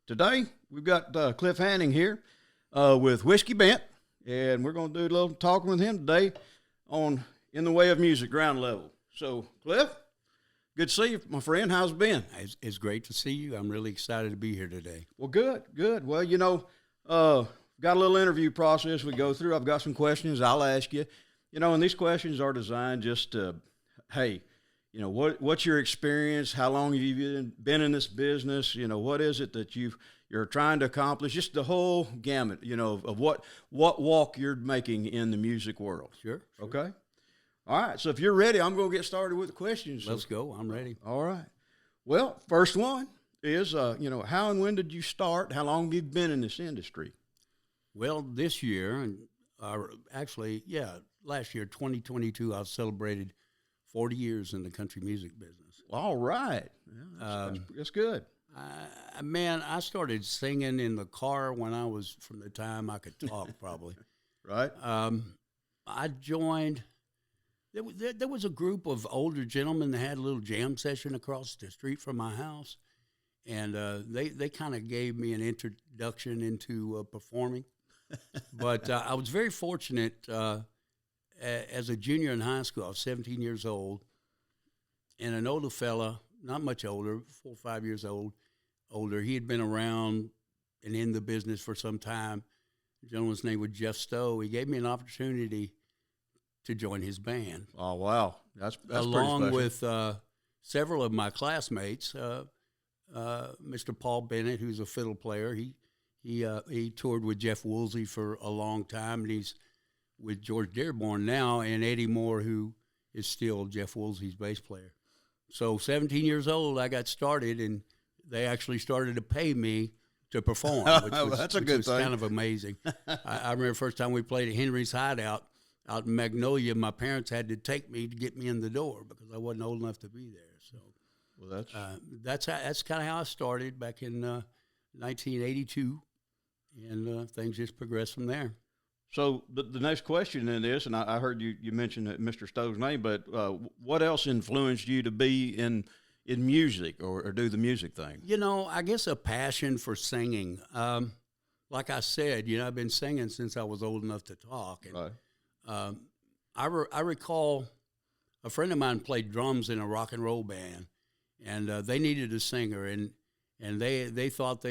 Today, we've got Cliff Hanning here with Whiskey Bent, and we're going to do a little talking with him today on In the Way of Music, ground level. So, Cliff, good to see you, my friend. How's it been? It's great to see you. I'm really excited to be here today. Well, good. Well, got a little interview process we go through. I've got some questions I'll ask you. And these questions are designed just to, hey, what's your experience? How long have you been in this business? What is it that you're trying to accomplish? Just the whole gamut, of what walk you're making in the music world. Sure. Okay. All right. So if you're ready, I'm going to get started with the questions. Let's go. I'm ready. All right. Well, first one is, how and when did you start? How long have you been in this industry? Well, this year, and last year, 2022, I celebrated 40 years in the country music business. All right. Yeah, that's good. I started singing in the car when I was, from the time I could talk, probably. Right. I joined, there was a group of older gentlemen that had a little jam session across the street from my house, and they kind of gave me an introduction into performing. But I was very fortunate as a junior in high school. I was 17 years old, and an older fella, not much older, 4 or 5 years older, he had been around and in the business for some time. The gentleman's name was Jeff Stowe. He gave me an opportunity to join his band. Oh, wow. That's along pretty special. with several of my classmates, Mr. Paul Bennett, who's a fiddle player. He toured with Jeff Woolsey for a long time, and he's with George Dearborn now, and Eddie Moore, who is still Jeff Woolsey's bass player. So 17 years old, I got started, and they actually started to pay me to perform, which was kind of amazing. I remember the first time we played at Henry's Hideout out in Magnolia, my parents had to take me to get me in the door because I wasn't old enough to be there. So, well, that's kind of how I started back in 1982, and things just progressed from there. So the next question in this, and I heard you mention Mr. Stowe's name, but what else influenced you to be in music or do the music thing? I guess a passion for singing. Like I said, I've been singing since I was old enough to talk. And, right. I recall a friend of mine played drums in a rock and roll band, and they needed a singer, and they thought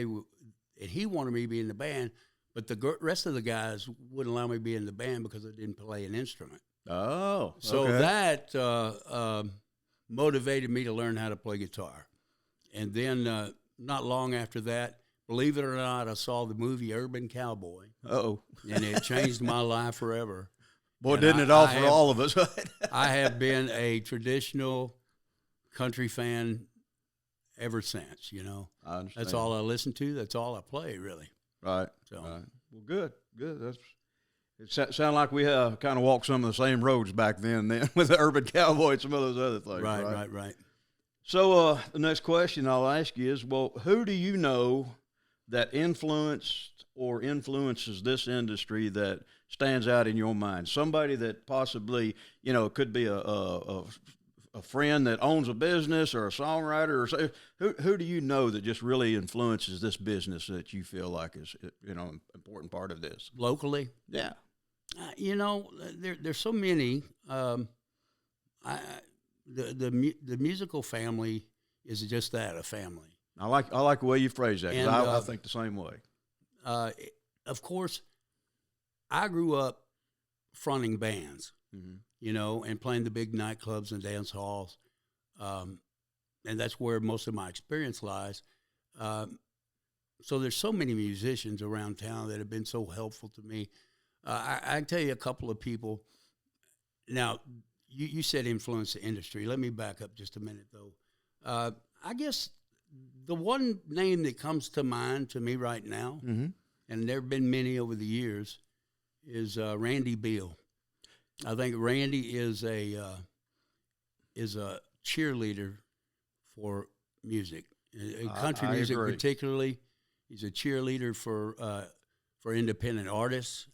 he wanted me to be in the band. But the rest of the guys wouldn't allow me to be in the band because I didn't play an instrument. Oh, so okay. that motivated me to learn how to play guitar. And then not long after that, believe it or not, I saw the movie Urban Cowboy. Uh-oh. And it changed my life forever. Boy, and didn't it all for all of us. I have been a traditional country fan ever since, I understand. That's all I listen to. That's all I play, really. Right. So, right. Well, good. It sounded like we kind of walked some of the same roads back then with the Urban Cowboy and some of those other things. Right. So the next question I'll ask you is, well, who do you know that influenced or influences this industry that stands out in your mind? Somebody that possibly, could be a friend that owns a business or a songwriter, or so. Who do you know that just really influences this business that you feel like is an important part of this locally? Yeah, there's so many. The musical family is just that, a family. I like the way you phrase that, because I think the same way. Of course, I grew up fronting bands. Mm-hmm. And playing the big nightclubs and dance halls. And that's where most of my experience lies. So there's so many musicians around town that have been so helpful to me. I can tell you a couple of people. Now, you said influence the industry. Let me back up just a minute, though. I guess the one name that comes to mind to me right now, mm-hmm. and there have been many over the years, is Randy Beal. I think Randy is a cheerleader for music, country music agree. Particularly. He's a cheerleader for independent artists,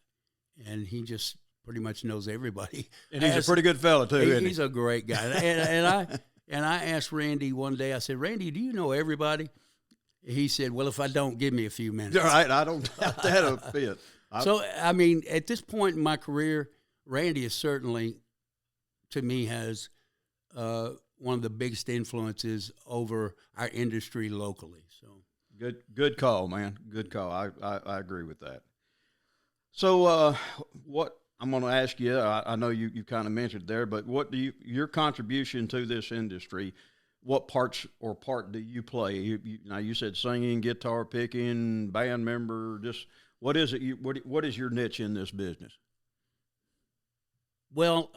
and he just pretty much knows everybody. And he's a pretty good fella too. He's a great guy. And I asked Randy one day. I said, "Randy, do you know everybody?" he said, "Well, if I don't, give me a few minutes." All right, I don't doubt that a bit. So, I mean, at this point in my career, Randy is certainly, to me, has one of the biggest influences over our industry locally. So, good call, man. Good call. I agree with that. So, what I'm going to ask you, I know you kind of mentioned there, but what do your contribution to this industry? What part do you play? Now you said singing, guitar picking, band member. Just what is it? What is your niche in this business? well,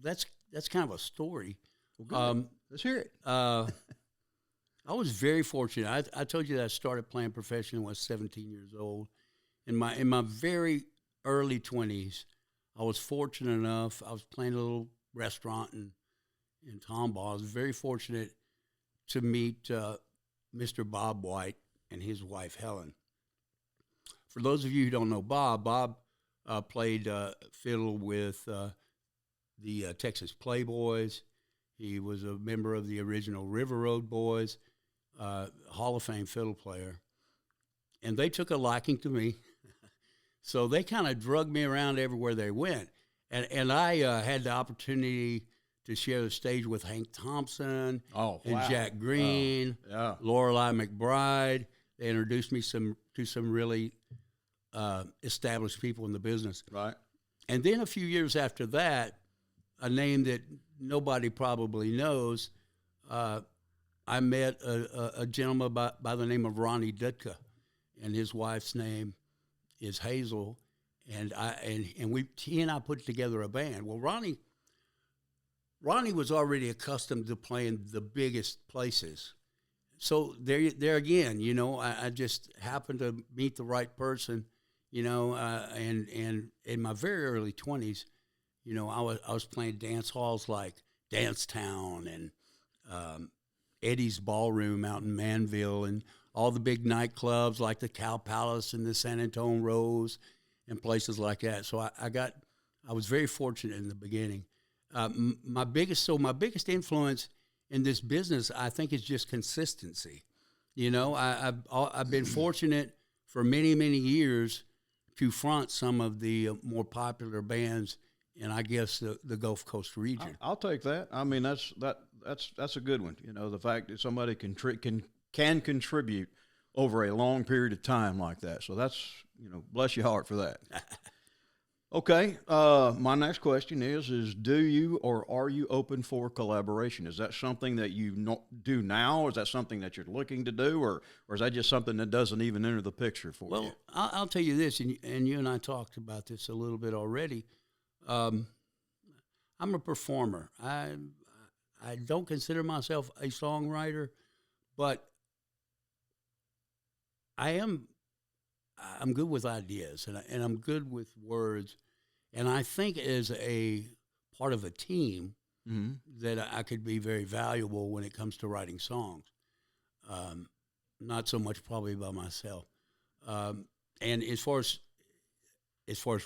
that's kind of a story. Well, good. Let's hear it. I was very fortunate. I told you that I started playing professionally when I was 17 years old. In my very early 20s, I was fortunate enough. I was playing a little restaurant in Tomball. I was very fortunate to meet Mr. Bob White and his wife Helen. For those of you who don't know Bob played fiddle with the Texas Playboys. He was a member of the original River Road Boys, Hall of Fame fiddle player. And they took a liking to me. So they kind of drugged me around everywhere they went. And I had the opportunity to share the stage with Hank Thompson and Jack Green, Lorelei McBride. They introduced me to some really established people in the business. Right. And then a few years after that, a name that nobody probably knows, I met a gentleman by the name of Ronnie Dutka, and his wife's name is Hazel, and he and I put together a band. Well, Ronnie was already accustomed to playing the biggest places, so there again, you know, I just happened to meet the right person, you know, and in my very early 20s, you know, I was playing dance halls like Dance Town and Eddie's Ballroom out in Manville, and all the big nightclubs like the Cow Palace and the San Antonio Rose and places like that. So I was very fortunate in the beginning. My biggest influence in this business, I think, is just consistency. You know, I've been fortunate for many, many years to front some of the more popular bands in, I guess, the Gulf Coast region. I'll take that. I mean, that's a good one. You know, the fact that somebody can contribute over a long period of time like that. So that's, you know, bless your heart for that. Okay. My next question is do you or are you open for collaboration? Is that something that you do now? Or is that something that you're looking to do? Or is that just something that doesn't even enter the picture for you? Well, I'll tell you this, and you and I talked about this a little bit already. I'm a performer. I don't consider myself a songwriter, but I'm good with ideas, and I'm good with words, and I think as a part of a team that I could be very valuable when it comes to writing songs. Not so much probably by myself. And as far as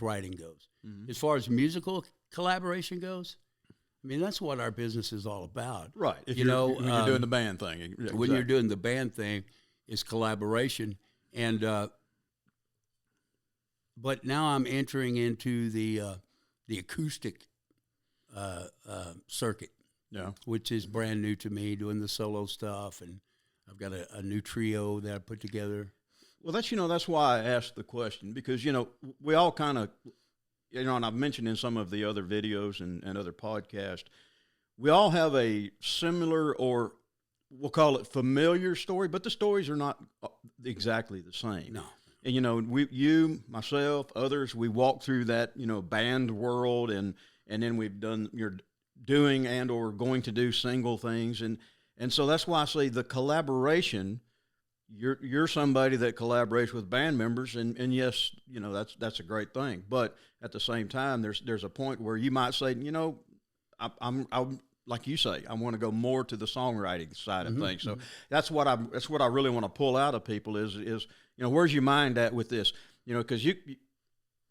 writing goes, as far as musical collaboration goes, I mean, that's what our business is all about. Right. When you're doing the band thing. Exactly. When you're doing the band thing, is collaboration. And but now I'm entering into the acoustic circuit, which is brand new to me, doing the solo stuff. And I've got a new trio that I put together. Well, that's why I asked the question, because, you know, we all kind of, you know, and I've mentioned in some of the other videos and other podcasts, we all have a similar, or we'll call it familiar story, but the stories are not exactly the same. No. And, you know, you, myself, others, we walk through that, you know, band world, and then you're doing and or going to do single things. And so that's why I say the collaboration, you're somebody that collaborates with band members, and yes, you know, that's a great thing. But at the same time, there's a point where you might say, you know, I'm like you say, I want to go more to the songwriting side of things. So that's what I really want to pull out of people is you know, where's your mind at with this? You know, because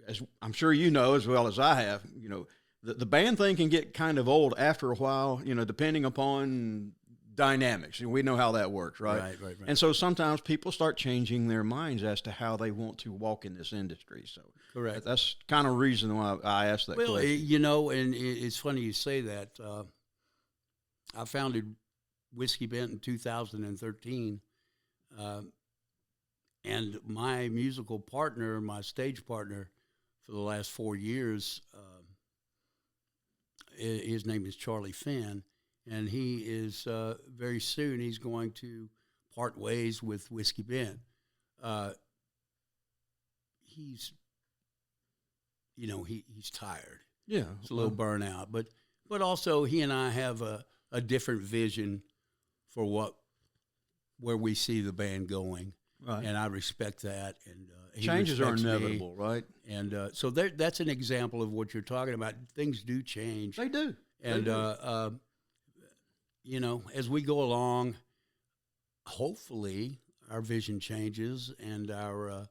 as I'm sure you know as well as I have, you know, the band thing can get kind of old after a while. You know, depending upon dynamics, and we know how that works, right? Right. And so sometimes people start changing their minds as to how they want to walk in this industry. So Correct. that's kind of the reason why I asked that Well, question. you know, and it's funny you say that. I founded Whiskey Bent in 2013, and my musical partner, my stage partner for the last 4 years, his name is Charlie Finn, and he is very soon he's going to part ways with Whiskey Bent. He's, you know, he's tired. Yeah, It's a little burnout, but also he and I have a different vision for where we see the band going, right. and I respect that. And he Changes are respects me. inevitable, right? And so that's an example of what you're talking about. Things do change. They do. And, you know, as we go along, hopefully our vision changes and our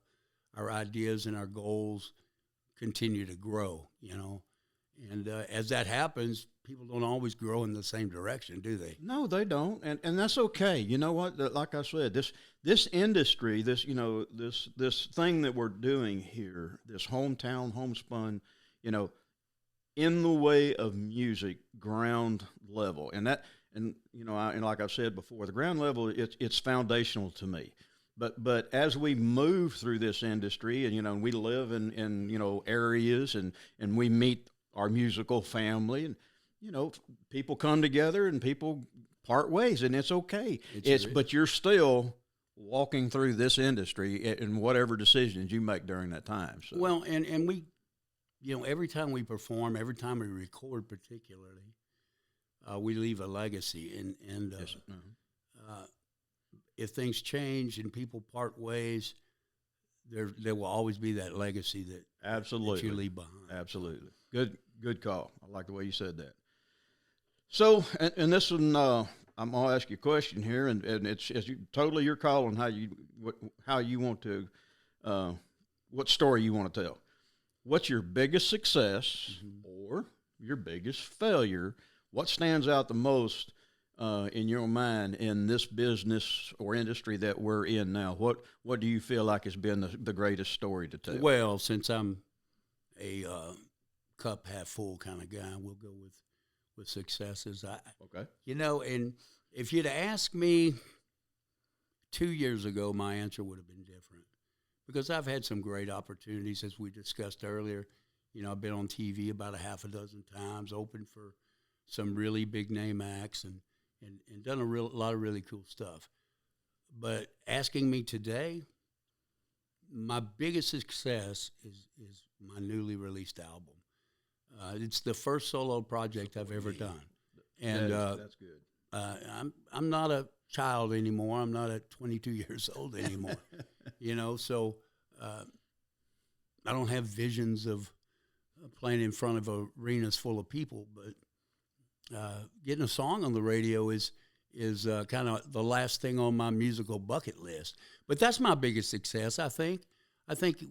ideas and our goals continue to grow, you know. And as that happens, people don't always grow in the same direction, do they? No, they don't, and that's okay. You know what? Like I said, this industry, this thing that we're doing here, this hometown homespun, you know, in the way of music, ground level, and like I've said before, the ground level it's foundational to me. But as we move through this industry, and we live in areas and we meet our musical family, and people come together and people part ways, and it's okay. But you're still walking through this industry in whatever decisions you make during that time. So. Well, and we, every time we perform, every time we record, particularly, we leave a legacy, and yes. If things change and people part ways, there will always be that legacy that absolutely that you leave behind. Absolutely, good call. I like the way you said that. So, and this one, I'm gonna ask you a question here, and it's totally your call on how you want to, what story you want to tell. What's your biggest success or your biggest failure? What stands out the most in your mind in this business or industry that we're in now? What do you feel like has been the greatest story to tell? Well, since I'm a cup half full kind of guy, we'll go with successes. Okay. And if you'd asked me 2 years ago, my answer would have been different, because I've had some great opportunities, as we discussed earlier. I've been on TV about a half a dozen times, opened for some really big name acts, and done a lot of really cool stuff. But asking me today, my biggest success is my newly released album. It's the first solo project I've ever done, and that's good. I'm not a child anymore. I'm not at 22 years old anymore. So I don't have visions of playing in front of arenas full of people, but getting a song on the radio is kind of the last thing on my musical bucket list. But that's my biggest success, I think. I think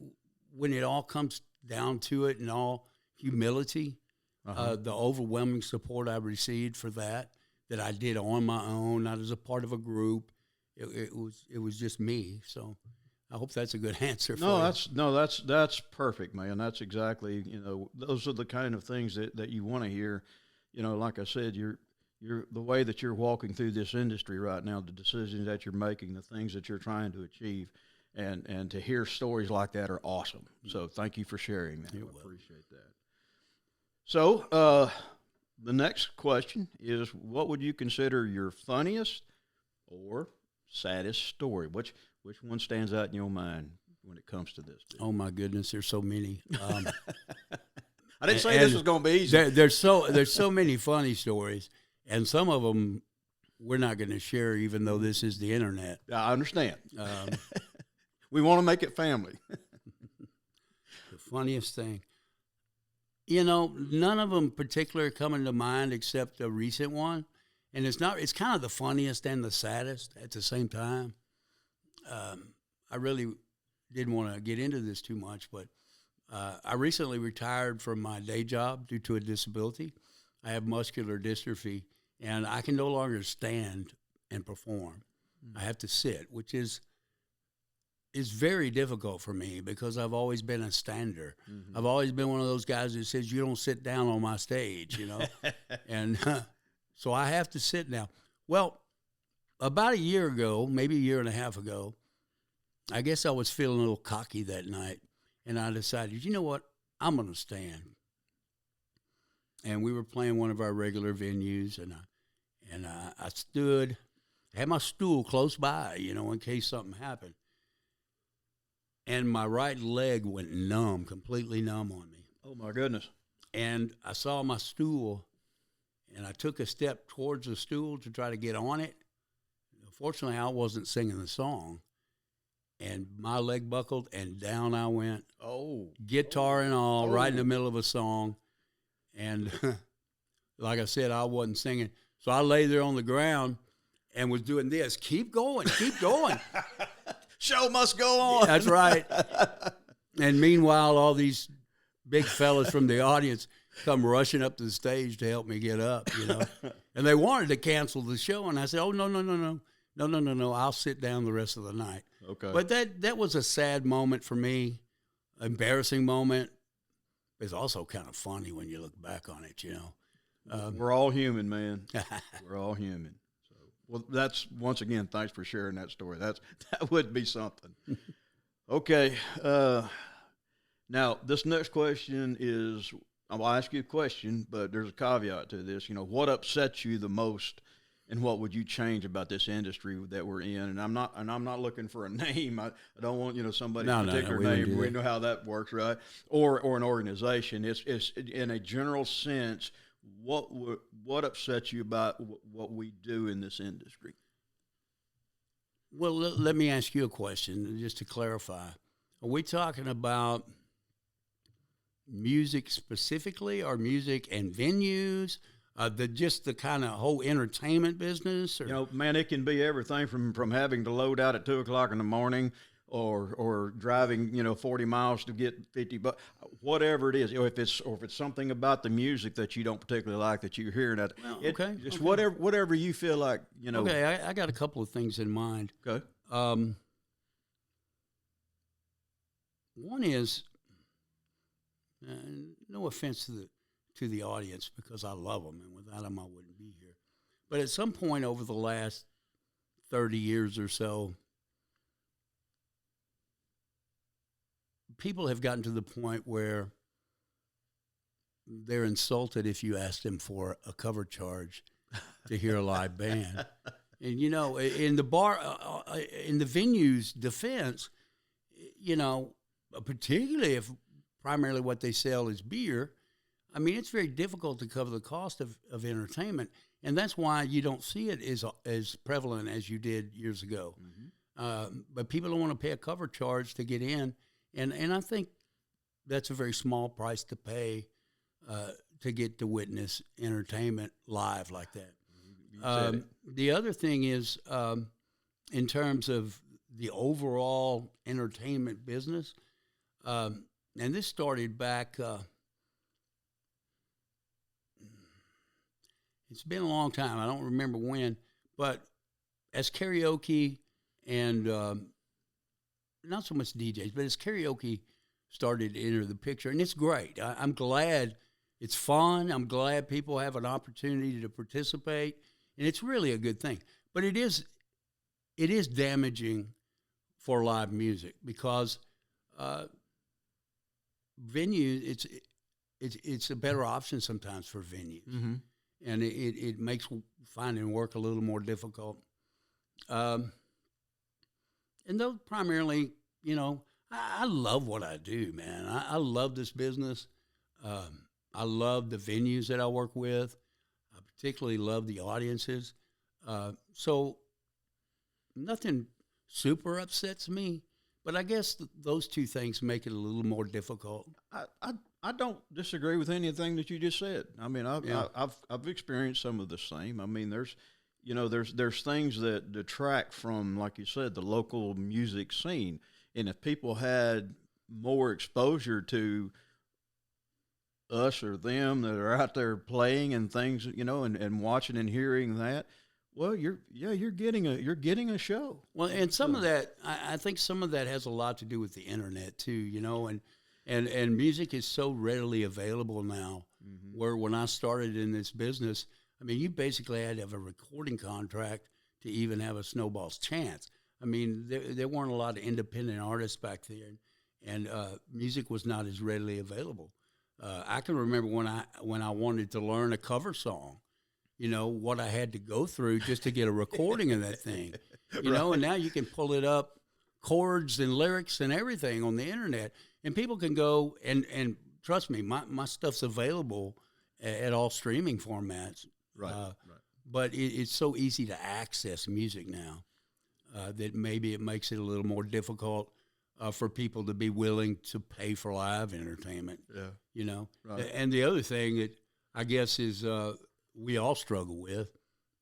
when it all comes down to it, in all humility, the overwhelming support I received for that I did on my own, not as a part of a group. It was just me. So I hope that's a good answer for you. That's perfect, man. That's exactly, those are the kind of things that you want to hear. Like I said, you're the way that you're walking through this industry right now, the decisions that you're making, the things that you're trying to achieve, and to hear stories like that are awesome. So thank you for sharing that. I appreciate that. So the next question is, what would you consider your funniest or saddest story? Which one stands out in your mind when it comes to this? Oh my goodness, there's so many. I didn't say this was going to be easy. There's so many funny stories, and some of them we're not going to share, even though this is the internet. I understand. We want to make it family. The funniest thing, none of them particularly coming to mind except a recent one, and it's kind of the funniest and the saddest at the same time. I really didn't want to get into this too much, but I recently retired from my day job due to a disability. I have muscular dystrophy, and I can no longer stand and perform. I have to sit, which is very difficult for me because I've always been a stander. I've always been one of those guys that says, you don't sit down on my stage, you know? And so I have to sit now. Well, about a year ago, maybe a year and a half ago, I guess I was feeling a little cocky that night, and I decided, you know what? I'm going to stand. And we were playing one of our regular venues, and I stood. I had my stool close by, you know, in case something happened. And my right leg went numb, completely numb on me. Oh, my goodness. And I saw my stool, and I took a step towards the stool to try to get on it. Fortunately, I wasn't singing the song. And my leg buckled, and down I went. Oh. Guitar and all, right in the middle of a song. And like I said, I wasn't singing. So I lay there on the ground and was doing this. Keep going, keep going. Show must go on. That's right. And meanwhile, all these big fellas from the audience come rushing up to the stage to help me get up, you know. And they wanted to cancel the show. And I said, oh, no. I'll sit down the rest of the night. Okay. But that was a sad moment for me, embarrassing moment. It's also kind of funny when you look back on it, you know. We're all human, man. We're all human. So, well, that's, once again, thanks for sharing that story. That would be something. Okay. Now, this next question is, I'll ask you a question, but there's a caveat to this. You know, what upsets you the most, and what would you change about this industry that we're in? And I'm not looking for a name. I don't want, you know, somebody's particular name. We know how that works, right? Or an organization. It's in a general sense. What upsets you about what we do in this industry? Well, let me ask you a question just to clarify. Are we talking about music specifically, or music and venues? Just the kind of whole entertainment business? Or? You know, man, it can be everything from having to load out at 2:00 in the morning, or driving, you know, 40 miles to get 50 bucks, whatever it is. You know, if it's something about the music that you don't particularly like that you're hearing, just whatever you feel like, you know. Okay, I got a couple of things in mind. Okay. One is, no offense to the audience, because I love them, and without them I wouldn't be here. But at some point over the last 30 years or so, people have gotten to the point where they're insulted if you ask them for a cover charge to hear a live band. And, you know, in the venue's defense, you know, particularly if primarily what they sell is beer, I mean, it's very difficult to cover the cost of entertainment, and that's why you don't see it as prevalent as you did years ago. Mm-hmm. But people don't want to pay a cover charge to get in, and I think that's a very small price to pay to get to witness entertainment live like that. The other thing is, in terms of the overall entertainment business, and this started back. It's been a long time. I don't remember when, but as karaoke and not so much DJs, but as karaoke started to enter the picture, and it's great. I'm glad it's fun. I'm glad people have an opportunity to participate, and it's really a good thing. But it is damaging for live music, because venues, it's a better option sometimes for venues. Mm-hmm. And it makes finding work a little more difficult. And those primarily, you know, I love what I do, man. I love this business. I love the venues that I work with. I particularly love the audiences. So nothing super upsets me, but I guess those two things make it a little more difficult. I don't disagree with anything that you just said. I mean, I've experienced some of the same. I mean, there's things that detract from, like you said, the local music scene. And if people had more exposure to us or them that are out there playing and things, you know, and watching and hearing that, Well, you're getting a show. Well, and some of that, I think some of that has a lot to do with the internet too, and music is so readily available now. Mm-hmm. Where when I started in this business, I mean, you basically had to have a recording contract to even have a snowball's chance. I mean, there weren't a lot of independent artists back then, and music was not as readily available. I can remember when I wanted to learn a cover song, what I had to go through just to get a recording of that thing, and now you can pull it up, chords and lyrics and everything on the internet, and people can go and trust me, my stuff's available at all streaming formats. Right. But it's so easy to access music now that maybe it makes it a little more difficult for people to be willing to pay for live entertainment. Yeah. Right. And the other thing that I guess is we all struggle with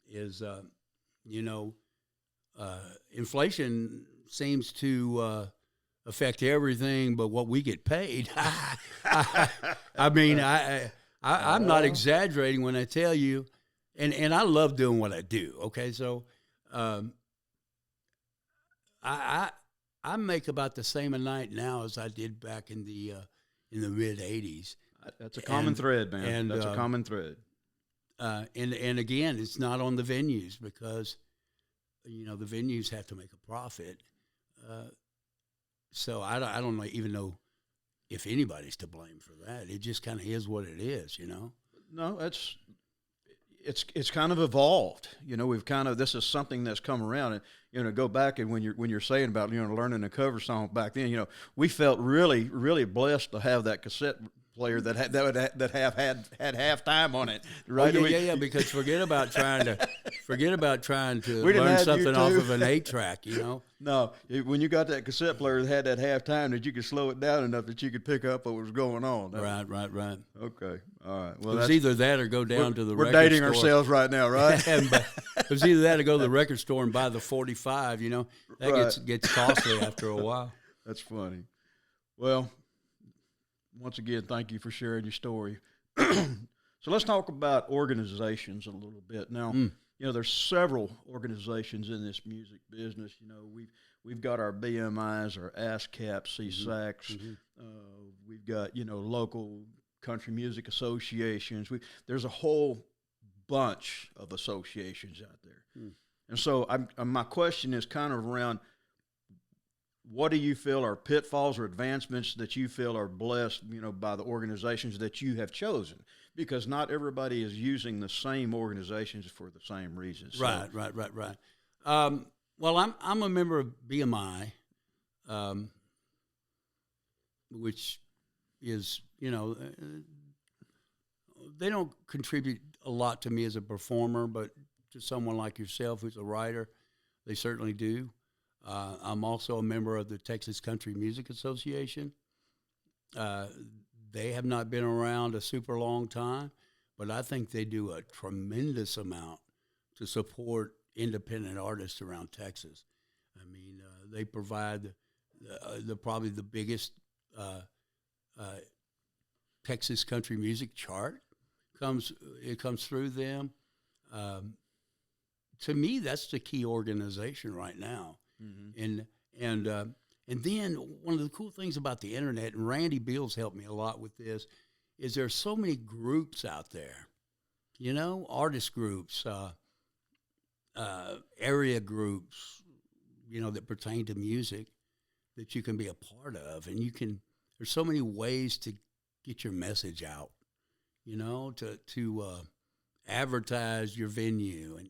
is, inflation seems to affect everything but what we get paid. I mean, I'm not exaggerating when I tell you, and I love doing what I do. Okay, so I make about the same a night now as I did back in the mid '80s. That's a common thread, man. And that's a common thread. And again, it's not on the venues because the venues have to make a profit. So I don't even know if anybody's to blame for that. It just kind of is what it is, No, it's kind of evolved. This is something that's come around, and go back and when you're saying about learning a cover song back then, we felt really really blessed to have that cassette player that had halftime on it, right? Oh, yeah, because forget about trying to learn something off of an 8-track, No, when you got that cassette player that had that halftime, that you could slow it down enough that you could pick up what was going on. Right. Okay, all right. Well, it was either that or go down to the record store. We're dating ourselves right now, right? It was either that or go to the record store and buy the 45. That gets costly after a while. That's funny. Well, once again, thank you for sharing your story. So let's talk about organizations a little bit. Now, there's several organizations in this music business. We've got our BMIs, our ASCAP, CSACs. We've got, local country music associations. There's a whole bunch of associations out there. And so my question is kind of around, what do you feel are pitfalls or advancements that you feel are blessed, by the organizations that you have chosen? Because not everybody is using the same organizations for the same reasons. So. Right. Well, I'm a member of BMI, which is, they don't contribute a lot to me as a performer, but to someone like yourself who's a writer, they certainly do. I'm also a member of the Texas Country Music Association. They have not been around a super long time, but I think they do a tremendous amount to support independent artists around Texas. I mean, they provide probably the biggest Texas country music chart. It comes through them. To me, that's the key organization right now. And then one of the cool things about the internet, and Randy Beals helped me a lot with this, is there's so many groups out there, artist groups, area groups, that pertain to music that you can be a part of, and there's so many ways to get your message out, to advertise your venue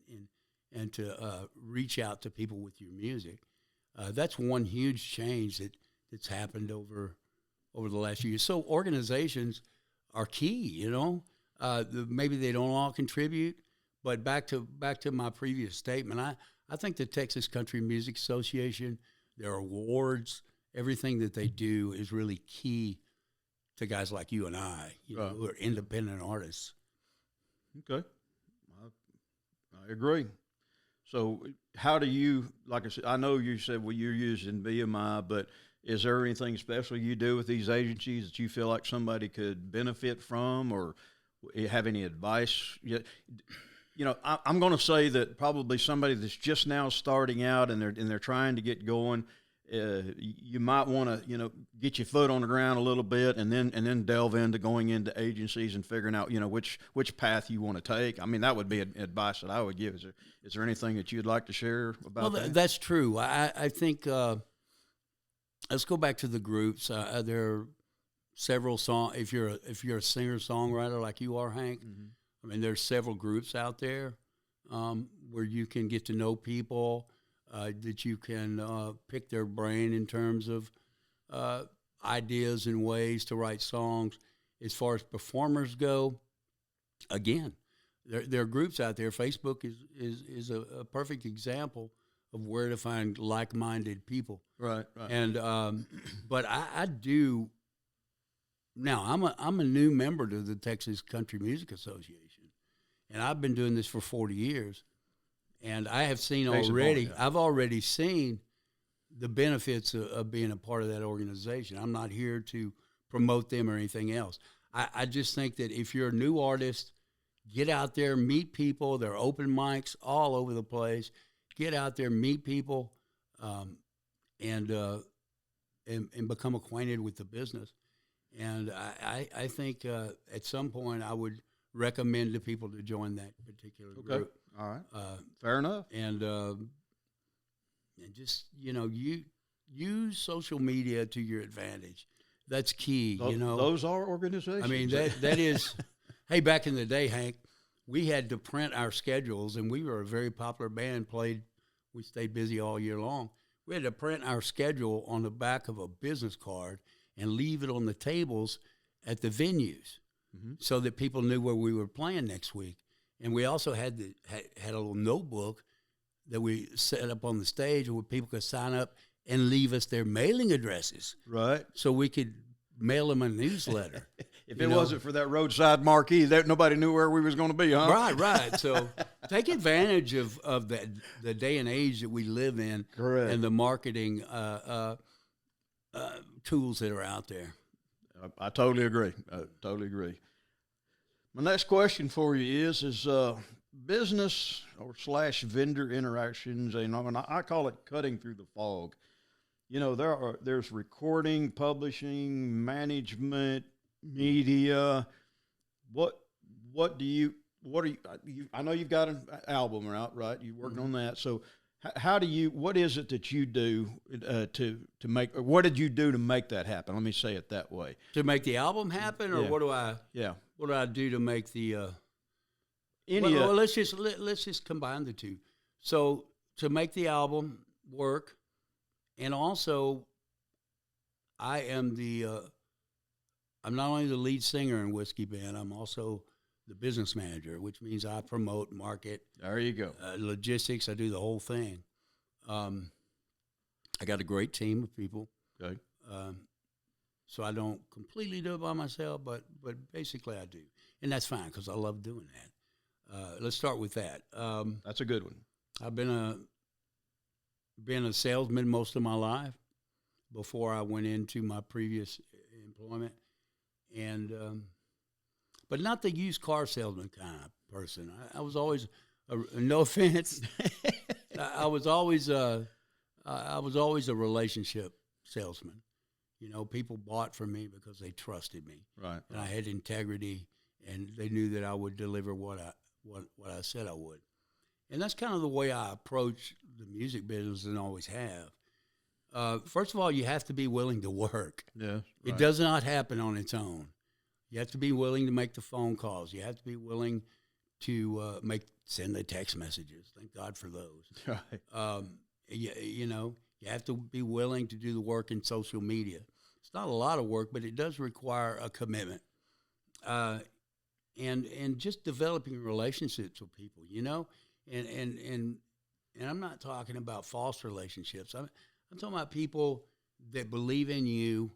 and to reach out to people with your music. That's one huge change that's happened over the last few years. So organizations are key, maybe they don't all contribute, but back to my previous statement, I think the Texas Country Music Association, their awards, everything that they do is really key to guys like you and I, who are independent artists. Okay. I agree. So how do you, like I said, I know you said, well, you're using BMI, but is there anything special you do with these agencies that you feel like somebody could benefit from, or have any advice? you know, I'm going to say that probably somebody that's just now starting out and they're trying to get going. You might want to, you know, get your foot on the ground a little bit, and then delve into going into agencies and figuring out, you know, which path you want to take. I mean, that would be advice that I would give. Is there anything that you'd like to share about that? That's true. I think let's go back to the groups. There are several songs. If you're a singer songwriter like you are, Hank, I mean, there's several groups out there where you can get to know people. That you can pick their brain in terms of ideas and ways to write songs. As far as performers go, again, there are groups out there. Facebook is a perfect example of where to find like-minded people. Right. And but I do now. I'm a new member to the Texas Country Music Association, and I've been doing this for 40 years. And I have seen already, I've already seen the benefits of being a part of that organization. I'm not here to promote them or anything else. I just think that if you're a new artist, get out there, meet people. There are open mics all over the place. Get out there, meet people, and become acquainted with the business. And I think at some point I would recommend to people to join that particular group. All right. Fair enough. And just, you know, you use social media to your advantage. That's key, you know. Those are organizations. I mean, that is, hey, back in the day, Hank, we had to print our schedules, and we were a very popular band, we stayed busy all year long. We had to print our schedule on the back of a business card and leave it on the tables at the venues so that people knew where we were playing next week. And we also had a little notebook that we set up on the stage where people could sign up and leave us their mailing addresses. Right. So we could mail them a newsletter. If it wasn't for that roadside marquee, nobody knew where we was going to be, huh? Right. So take advantage of the day and age that we live in. Correct. And the marketing tools that are out there. I totally agree. My next question for you is business or / vendor interactions, and I call it cutting through the fog. You know, there's recording, publishing, management, media. What are you? I know you've got an album out, right? You're working on that. So what is it that you do to make, or what did you do to make that happen? Let me say it that way. To make the album happen, or what do I? Yeah. What do I do to make the? Well, let's just combine the two. So to make the album work, and also, I'm not only the lead singer in Whiskey Band, I'm also the business manager, which means I promote, market. There you go. Logistics, I do the whole thing. I got a great team of people. Okay. So I don't completely do it by myself, but basically I do. And that's fine because I love doing that. Let's start with that. That's a good one. I've been a salesman most of my life before I went into my previous employment. And but not the used car salesman kind of person. I was always, no offense, I was always a relationship salesman. You know, people bought from me because they trusted me, right? And I had integrity, and they knew that I would deliver what I said I would. And that's kind of the way I approach the music business and always have. First of all, you have to be willing to work. Yeah, right. It does not happen on its own. You have to be willing to make the phone calls. You have to be willing to send the text messages. Thank God for those. Right. You know, you have to be willing to do the work in social media. It's not a lot of work, but it does require a commitment. And just developing relationships with people, you know, and I'm not talking about false relationships. I'm talking about people that believe in you.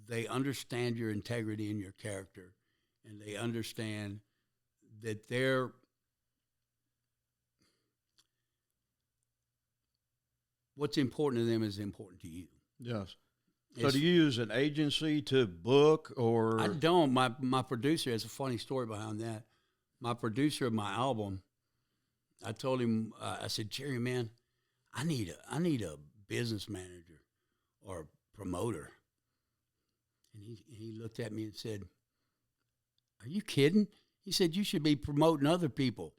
They understand your integrity and your character, and they understand that what's important to them is important to you. Yes. So do you use an agency to book, or? I don't. My producer has a funny story behind that. My producer of my album I told him, I said, Jerry, man, I need a business manager or promoter. And he looked at me and said, are you kidding? He said, you should be promoting other people.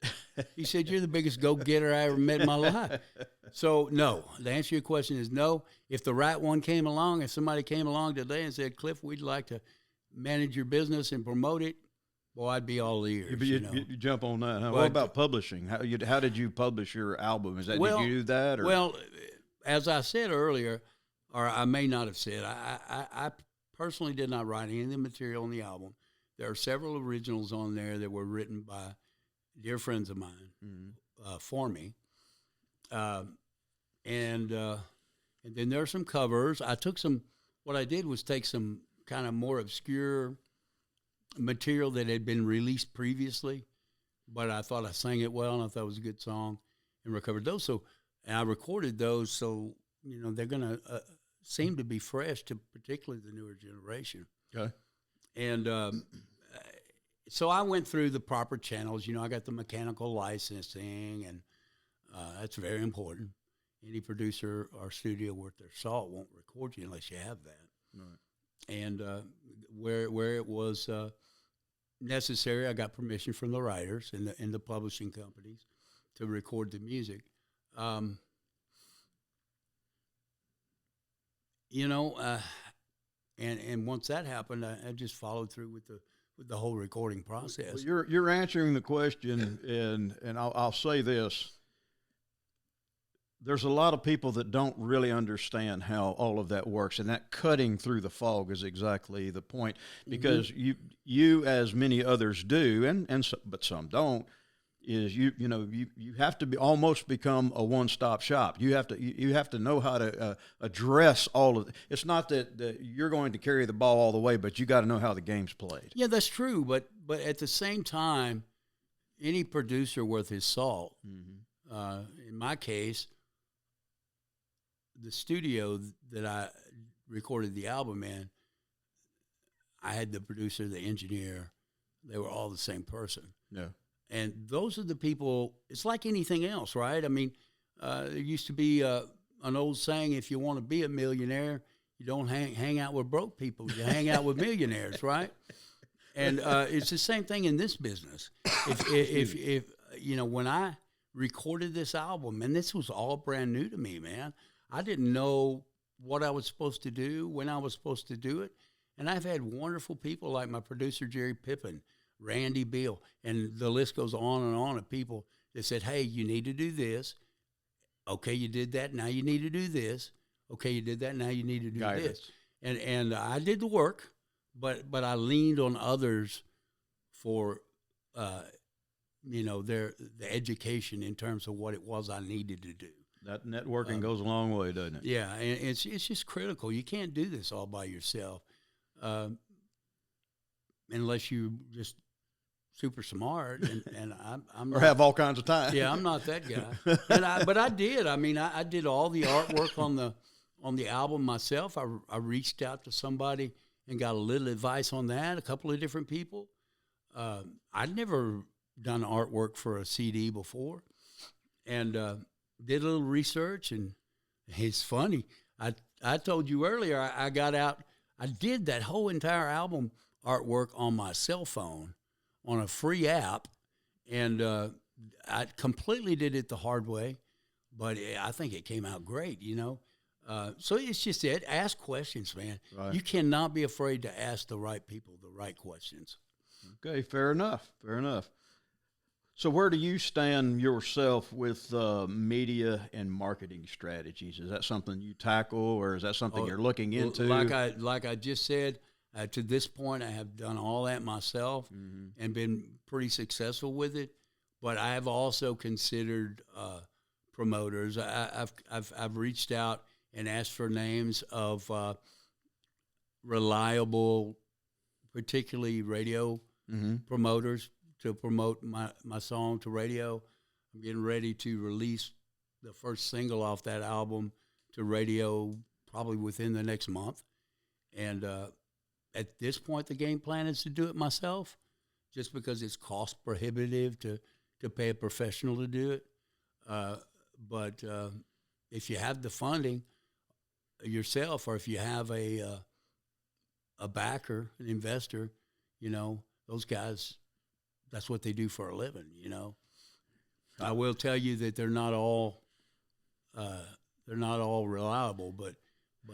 He said, you're the biggest go-getter I ever met in my life. So, no. The answer to your question is no. If the right one came along, if somebody came along today and said, Cliff, we'd like to manage your business and promote it, boy, I'd be all ears. You jump on that. Huh? What about publishing? How did you publish your album? Did you do that? Or? Well, as I said earlier, or I may not have said, I personally did not write any of the material on the album. There are several originals on there that were written by dear friends of mine for me. And then there are some covers. What I did was take some kind of more obscure material that had been released previously, but I thought I sang it well and I thought it was a good song and recovered those. And I recorded those, so, they're going to seem to be fresh to particularly the newer generation. Okay. And so I went through the proper channels. I got the mechanical licensing, and that's very important. Any producer or studio worth their salt won't record you unless you have that. Right. And where it was necessary, I got permission from the writers and the publishing companies to record the music. And once that happened, I just followed through with the whole recording process. Well, you're answering the question, and I'll say this. There's a lot of people that don't really understand how all of that works, and that cutting through the fog is exactly the point. Because you as many others do, but some don't, is you have to almost become a one-stop shop. You have to know how to address all of it. It's not that you're going to carry the ball all the way, but you got to know how the game's played. Yeah, that's true. But at the same time, any producer worth his salt, in my case, the studio that I recorded the album in, I had the producer, the engineer. They were all the same person. Yeah. And those are the people, it's like anything else, right? I mean, there used to be an old saying, if you want to be a millionaire, you don't hang out with broke people. You hang out with millionaires, right? And it's the same thing in this business. If when I recorded this album, and this was all brand new to me, man, I didn't know what I was supposed to do, when I was supposed to do it. And I've had wonderful people like my producer, Jerry Pippin, Randy Beal, and the list goes on and on of people that said, hey, you need to do this. Okay, you did that. Now you need to do this. Okay, you did that. Now you need to do this. And I did the work, but I leaned on others for, the education in terms of what it was I needed to do. That networking goes a long way, doesn't it? Yeah, and it's just critical. You can't do this all by yourself unless you just super smart, and I'm or have all kinds of time. Yeah, I'm not that guy. But I did. I mean, I did all the artwork on the album myself. I reached out to somebody and got a little advice on that. A couple of different people. I'd never done artwork for a CD before, and did a little research. And it's funny. I told you earlier. I got out. I did that whole entire album artwork on my cell phone, on a free app, and I completely did it the hard way, but I think it came out great, So it's just it. Ask questions, man. Right. You cannot be afraid to ask the right people the right questions. Okay, fair enough. So where do you stand yourself with media and marketing strategies? Is that something you tackle, or is that something you're looking into? Like I just said, to this point, I have done all that myself and been pretty successful with it. But I have also considered promoters. I've reached out and asked for names of reliable, particularly radio promoters to promote my song to radio. I'm getting ready to release the first single off that album to radio probably within the next month. And at this point, the game plan is to do it myself, just because it's cost prohibitive to pay a professional to do it. But if you have the funding yourself, or if you have a backer, an investor, those guys, that's what they do for a living. I will tell you that they're not all reliable, but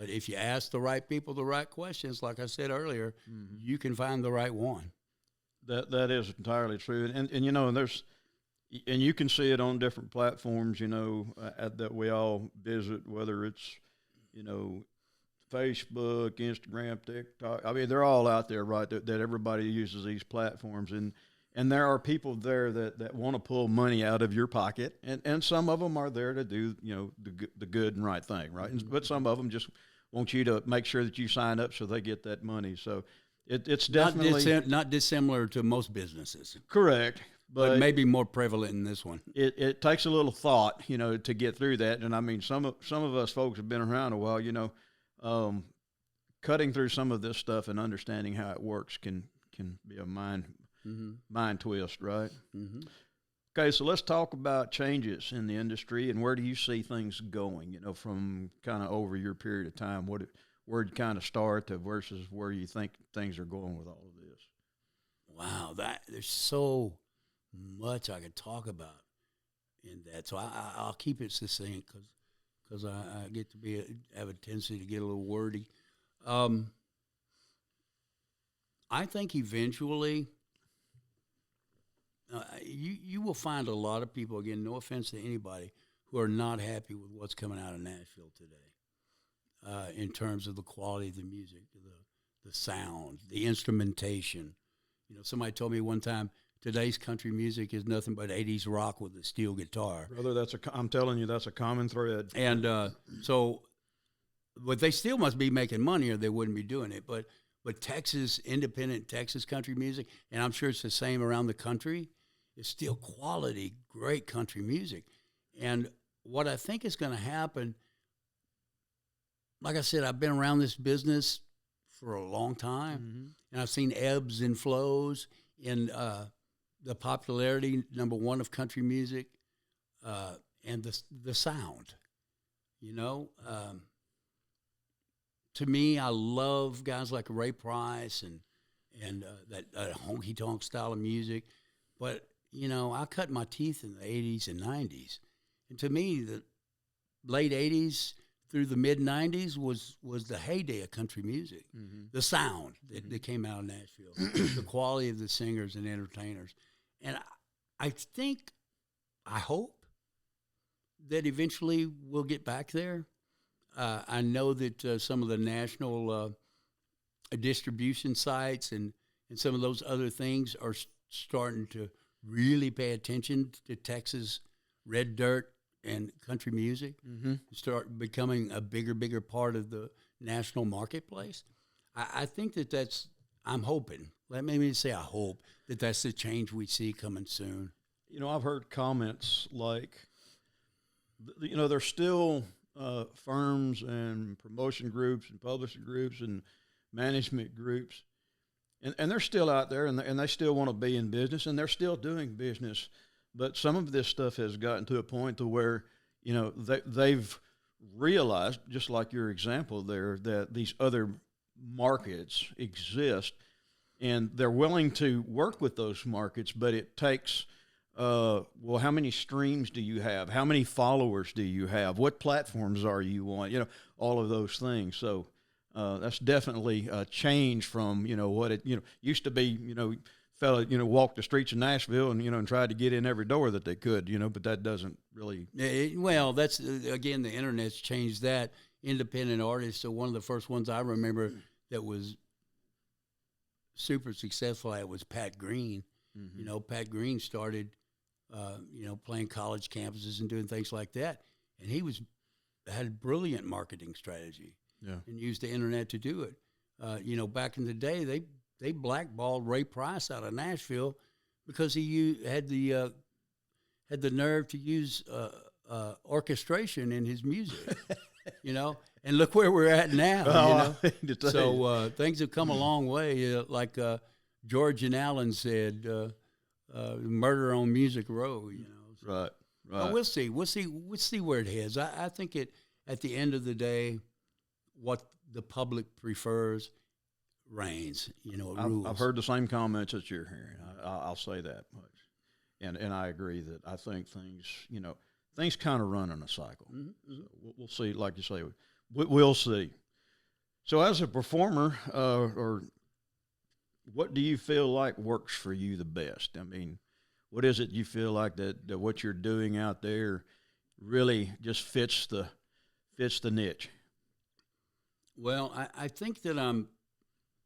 if you ask the right people the right questions, like I said earlier, you can find the right one. That is entirely true, and there's, and you can see it on different platforms, that we all visit, whether it's, Facebook, Instagram, TikTok. I mean, they're all out there, right? That everybody uses these platforms, and there are people there that want to pull money out of your pocket, and some of them are there to do, the good and right thing, right? But some of them just want you to make sure that you sign up so they get that money. So it's definitely not dissimilar to most businesses. Correct. But maybe more prevalent in this one. It takes a little thought, to get through that. And I mean, some of us folks have been around a while, cutting through some of this stuff and understanding how it works can be a mind twist, right? Mm-hmm. Okay, so let's talk about changes in the industry and where do you see things going, from kind of over your period of time? Where you kind of start to versus where you think things are going with all of this? Wow, there's so much I could talk about in that. So I'll keep it succinct because I get to have a tendency to get a little wordy. I think eventually you will find a lot of people, again, no offense to anybody, who are not happy with what's coming out of Nashville today in terms of the quality of the music, the sound, the instrumentation. Somebody told me one time, today's country music is nothing but 80s rock with a steel guitar. Brother, I'm telling you, that's a common thread. And but they still must be making money or they wouldn't be doing it. But Texas, independent Texas country music, and I'm sure it's the same around the country, is still quality, great country music. And what I think is going to happen, like I said, I've been around this business for a long time, and I've seen ebbs and flows in the popularity, number one, of country music, and the sound. To me, I love guys like Ray Price and that honky tonk style of music, but I cut my teeth in the 80s and 90s, and to me, the late 80s through the mid 90s was the heyday of country music. The sound that came out of Nashville, the quality of the singers and entertainers. And I hope that eventually we'll get back there. I know that some of the national distribution sites and some of those other things are starting to really pay attention to Texas red dirt and country music, start becoming a bigger part of the national marketplace. I think I'm hoping, let me say I hope, that's the change we see coming soon. I've heard comments like, there's still firms and promotion groups and publishing groups and management groups, and they're still out there, and they still want to be in business, and they're still doing business. But some of this stuff has gotten to a point to where, they've realized, just like your example there, that these other markets exist, and they're willing to work with those markets, but it takes, how many streams do you have? How many followers do you have? What platforms are you on? All of those things. So that's definitely a change from, what it, used to be, fella, walked the streets of Nashville and, and tried to get in every door that they could, but that doesn't really. Well, that's, again, the internet's changed that. Independent artists. So one of the first ones I remember that was super successful at was Pat Green. Pat Green started, playing college campuses and doing things like that. And he had a brilliant marketing strategy and used the internet to do it. Back in the day, they blackballed Ray Price out of Nashville because he had the nerve to use orchestration in his music, and look where we're at now. So things have come a long way. Like George and Allen said, "Murder on Music Row." Right. Right. We'll see. We'll see where it heads. I think at the end of the day, what the public prefers reigns. Rules. I've heard the same comments that you're hearing. I'll say that much, and I agree that I think things kind of run in a cycle. Mm-hmm. So we'll see. Like you say, we'll see. So as a performer, or what do you feel like works for you the best? I mean, what is it you feel like that what you're doing out there really just fits the niche? Well, I think that I'm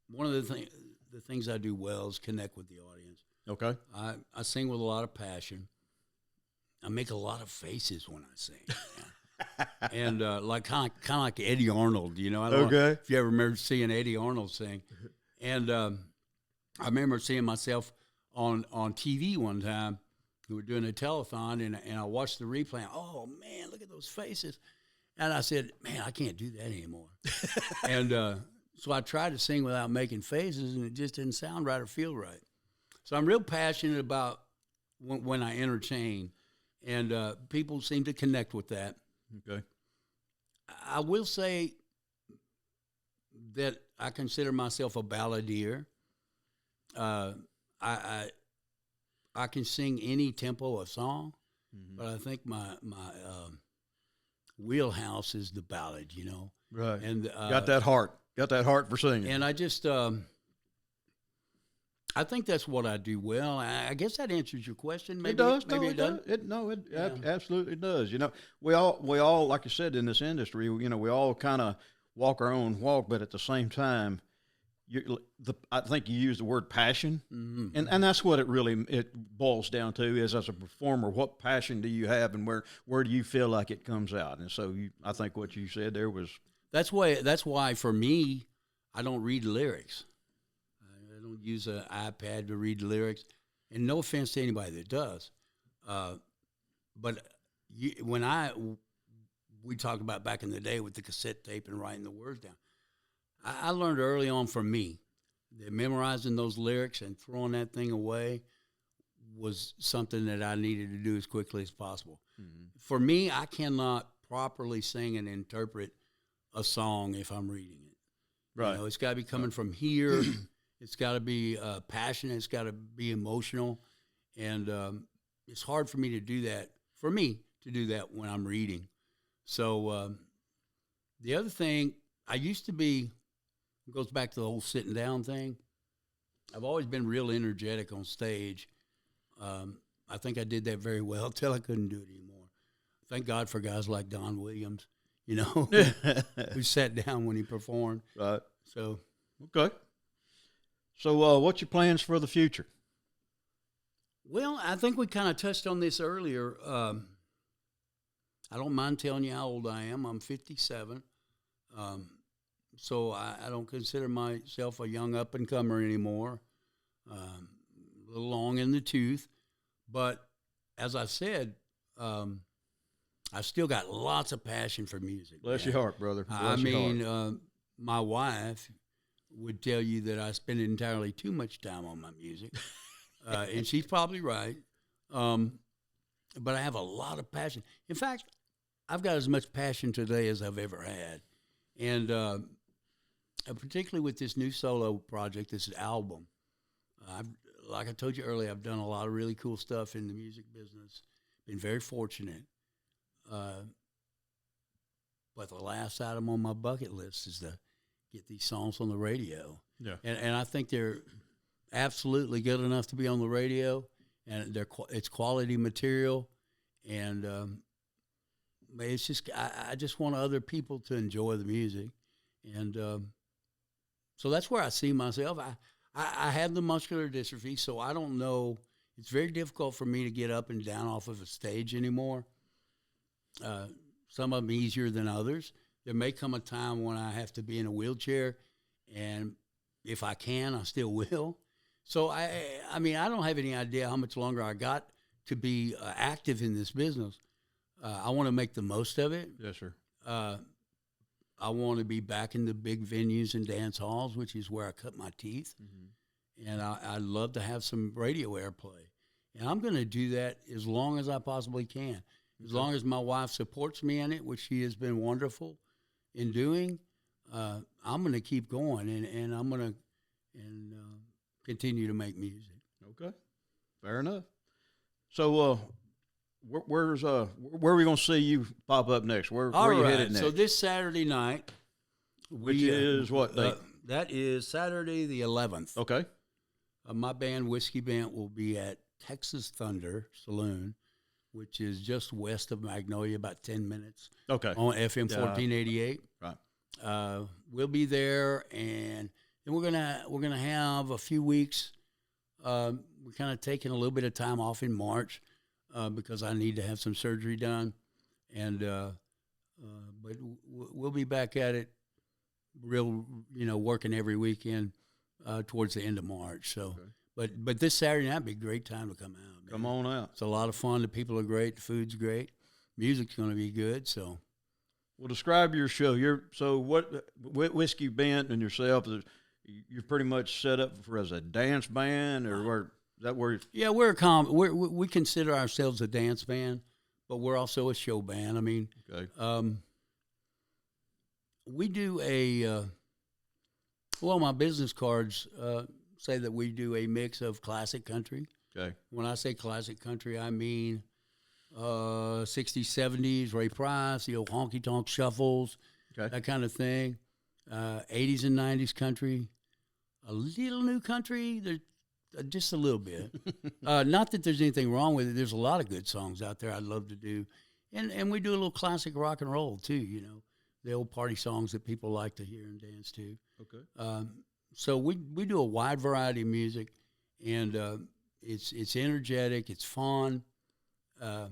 one of the things I do well is connect with the audience. Okay. I sing with a lot of passion. I make a lot of faces when I sing. And like kind of like Eddie Arnold, I don't know if you ever remember seeing Eddie Arnold sing. And I remember seeing myself on TV one time. We were doing a telethon, and I watched the replay. Oh man, look at those faces! And I said, man, I can't do that anymore. And so I tried to sing without making faces, and it just didn't sound right or feel right. So I'm real passionate about when I entertain, and people seem to connect with that. Okay. I will say that I consider myself a balladeer. I can sing any tempo of song, but I think my wheelhouse is the ballad, Right. And Got that heart for singing. And I just I think that's what I do well. I guess that answers your question. Maybe, it does. Maybe it does. It absolutely does. We all, like I said, in this industry, we all kind of walk our own walk, but at the same time, I think you use the word passion, and that's what it boils down to is, as a performer, what passion do you have, and where do you feel like it comes out? And so I think what you said there was that's why for me, I don't read lyrics. I don't use an iPad to read lyrics, and no offense to anybody that does, but we talked about back in the day with the cassette tape and writing the words down. I learned early on from me that memorizing those lyrics and throwing that thing away was something that I needed to do as quickly as possible. Mm-hmm. For me, I cannot properly sing and interpret a song if I'm reading it. Right. It's got to be coming from here. It's got to be passionate. It's got to be emotional. And it's hard for me to do that, when I'm reading. So the other thing, I used to be, it goes back to the whole sitting down thing. I've always been real energetic on stage. I think I did that very well until I couldn't do it anymore. Thank God for guys like Don Williams, who sat down when he performed. Right. So okay. So what's your plans for the future? Well, I think we kind of touched on this earlier. I don't mind telling you how old I am. I'm 57. So I don't consider myself a young up-and-comer anymore. A little long in the tooth. But as I said, I've still got lots of passion for music. Bless your heart, brother. My wife would tell you that I spend entirely too much time on my music. And she's probably right. But I have a lot of passion. In fact, I've got as much passion today as I've ever had. And particularly with this new solo project, this album, like I told you earlier, I've done a lot of really cool stuff in the music business. Been very fortunate. But the last item on my bucket list is to get these songs on the radio. Yeah. And I think they're absolutely good enough to be on the radio, and it's quality material. And it's just I just want other people to enjoy the music. And so that's where I see myself. I have the muscular dystrophy, so I don't know. It's very difficult for me to get up and down off of a stage anymore. Some of them easier than others. There may come a time when I have to be in a wheelchair, and if I can, I still will. So, I mean, I don't have any idea how much longer I got to be active in this business. I want to make the most of it. Yes, sir. I want to be back in the big venues and dance halls, which is where I cut my teeth. Mm-hmm. And I'd love to have some radio airplay. And I'm going to do that as long as I possibly can. As long as my wife supports me in it, which she has been wonderful in doing, I'm going to keep going, and I'm going to continue to make music. Okay, fair enough. So, where are we going to see you pop up next? Where are you headed next? So this Saturday night, which is what date? That is Saturday the 11th. Okay. My band Whiskey Bent will be at Texas Thunder Saloon, which is just west of Magnolia, about 10 minutes. Okay. On FM 1488. Right. We'll be there, and then we're gonna have a few weeks. We're kind of taking a little bit of time off in March because I need to have some surgery done, and but we'll be back at it, working every weekend towards the end of March. So. Okay. But this Saturday night would be a great time to come out. Man. Come on out. It's a lot of fun. The people are great. The food's great. Music's going to be good. So, well, describe your show. Whiskey Bent and yourself, you're pretty much set up as a dance band, or is that where? Yeah, we consider ourselves a dance band, but we're also a show band. I mean, okay. We do my business cards. Say that we do a mix of classic country. Okay. When I say classic country, I mean 60s, 70s, Ray Price, the old honky-tonk shuffles, that kind of thing. 80s and 90s country. A little new country, just a little bit. Not that there's anything wrong with it. There's a lot of good songs out there I'd love to do. And we do a little classic rock and roll, too, the old party songs that people like to hear and dance to. Okay. So we do a wide variety of music, and it's energetic, it's fun, and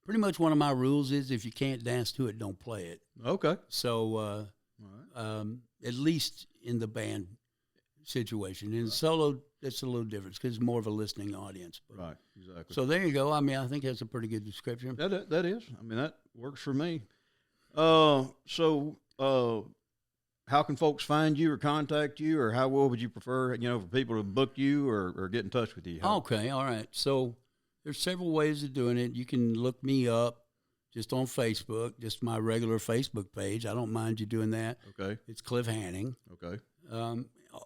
pretty much one of my rules is if you can't dance to it, don't play it. Okay. So all right. At least in the band situation. In solo, that's a little different because it's more of a listening audience. But, right. Exactly. So there you go. I mean, I think that's a pretty good description. That is. I mean, that works for me. How can folks find you or contact you, or how well would you prefer, for people to book you or get in touch with you? Okay, all right. So there's several ways of doing it. You can look me up just on Facebook, just my regular Facebook page. I don't mind you doing that. Okay. It's Cliff Hanning. Okay.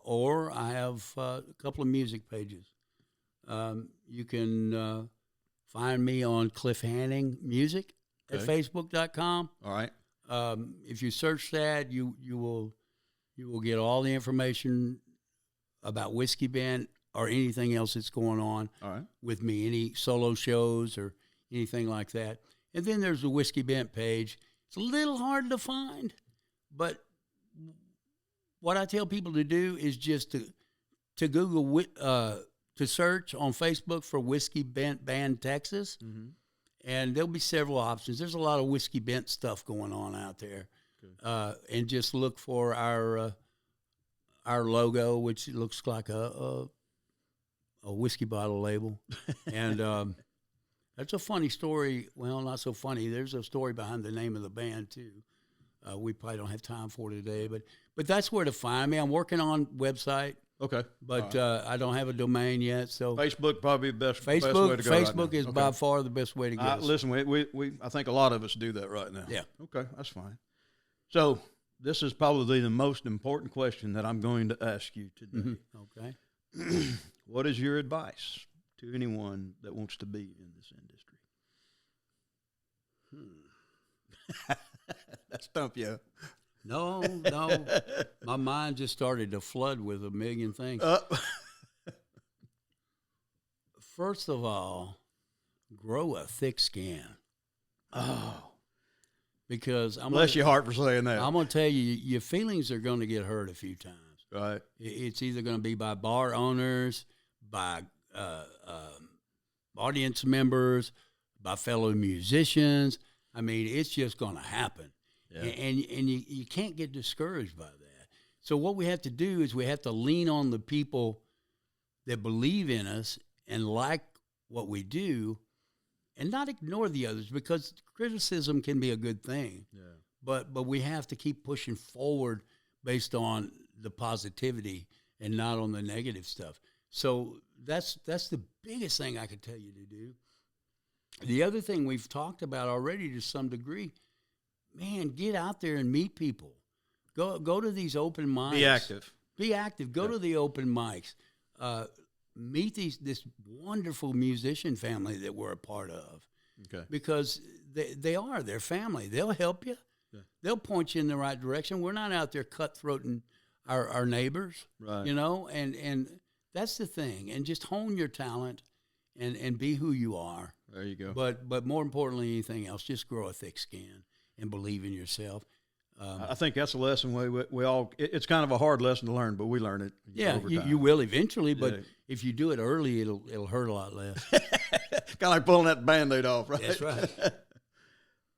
Or I have a couple of music pages. You can find me on Cliff Hanning Music at Facebook.com. All right. If you search that, you will get all the information about Whiskey Bent or anything else that's going on with me, any solo shows or anything like that. And then there's the Whiskey Bent page. It's a little hard to find, but what I tell people to do is just to Google to search on Facebook for Whiskey Bent Band Texas. Mm-hmm. And there'll be several options. There's a lot of Whiskey Bent stuff going on out there. Okay. And just look for our logo, which looks like a whiskey bottle label. And that's a funny story. Well, not so funny. There's a story behind the name of the band, too. We probably don't have time for today. But that's where to find me. I'm working on website. Okay. But I don't have a domain yet, so Facebook probably the best way to go. Facebook is by far the best way to go. Listen, we I think a lot of us do that right now. Yeah. Okay, that's fine. So this is probably the most important question that I'm going to ask you today. Mm-hmm. Okay. What is your advice to anyone that wants to be in this industry? That stumped you. No. My mind just started to flood with a million things. First of all, grow a thick skin. Oh. Because bless your heart for saying that. I'm going to tell you, your feelings are going to get hurt a few times. Right. It's either going to be by bar owners, by audience members, by fellow musicians. I mean, it's just going to happen. Yeah. And you can't get discouraged by that. So what we have to do is we have to lean on the people that believe in us and like what we do and not ignore the others, because criticism can be a good thing. Yeah. But we have to keep pushing forward based on the positivity and not on the negative stuff. So that's the biggest thing I could tell you to do. The other thing we've talked about already to some degree, man, get out there and meet people. Go to these open mics. Be active. Be active. Go to the open mics. Meet this wonderful musician family that we're a part of. Okay. Because they're family. They'll help you. Yeah. They'll point you in the right direction. We're not out there cutthroating our neighbors. Right. You know, and that's the thing. And just hone your talent and be who you are. There you go. But more importantly than anything else, just grow a thick skin and believe in yourself. I think that's a lesson we all. It's kind of a hard lesson to learn, but we learn it. Yeah, you will eventually, but if you do it early, it'll hurt a lot less. Kind of like pulling that Band-Aid off, right? That's right.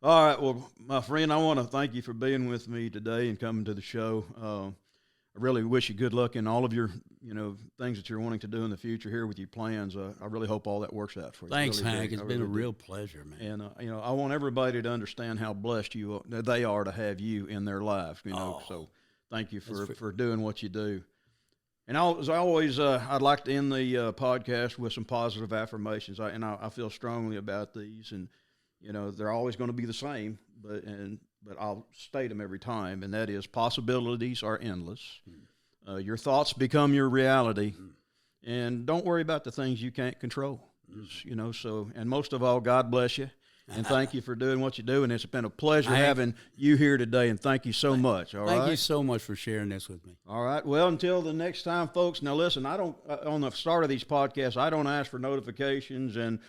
All right, well, my friend, I want to thank you for being with me today and coming to the show. I really wish you good luck in all of your, things that you're wanting to do in the future here with your plans. I really hope all that works out for you. Thanks, really Hank. It's been a real pleasure, man. And I want everybody to understand how blessed they are to have you in their lives. So thank you for doing what you do. And as always, I'd like to end the podcast with some positive affirmations. I feel strongly about these, and they're always going to be the same, but I'll state them every time, and that is possibilities are endless. Your thoughts become your reality, and don't worry about the things you can't control. And most of all, God bless you, and thank you for doing what you do, and it's been a pleasure having you here today, and thank you so much. Thank you so much for sharing this with me. All right. Well, until the next time, folks. Now, listen, on the start of these podcasts, I don't ask for notifications and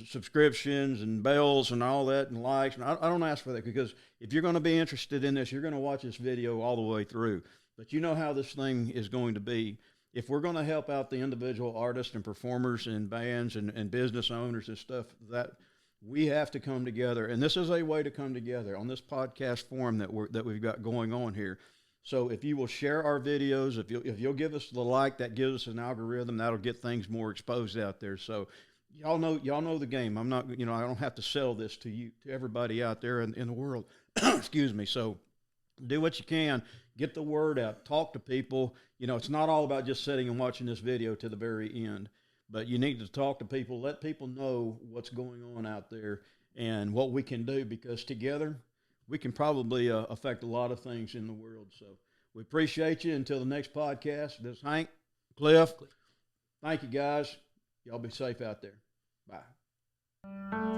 subscriptions and bells and all that and likes. And I don't ask for that, because if you're going to be interested in this, you're going to watch this video all the way through. But you know how this thing is going to be. If we're going to help out the individual artists and performers and bands and business owners and stuff, that we have to come together. And this is a way to come together on this podcast forum that we've got going on here. So if you will share our videos, if you'll give us the like, that gives us an algorithm, that'll get things more exposed out there. So y'all know the game. I'm not, I don't have to sell this to everybody out there in the world. Excuse me. So do what you can, get the word out, talk to people. It's not all about just sitting and watching this video to the very end, but you need to talk to people, let people know what's going on out there and what we can do, because together we can probably affect a lot of things in the world. So we appreciate you. Until the next podcast, this is Hank, Cliff. Thank you, guys. Y'all be safe out there. Bye.